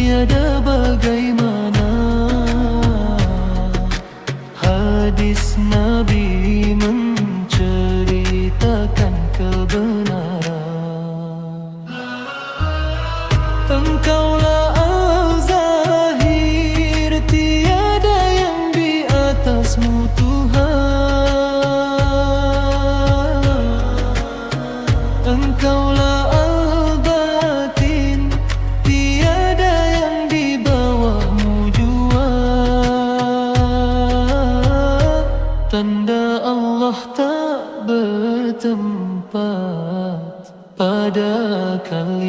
tiada bagaimana. Hadis Nabi menceritakan kebenaran. Engkaulah Al-Zahir, tiada yang di atasmu Tuhan. Engkaulah Al-Batin, tiada yang di bawahmu jua. Tanda Allah tak bertempat pada kalian.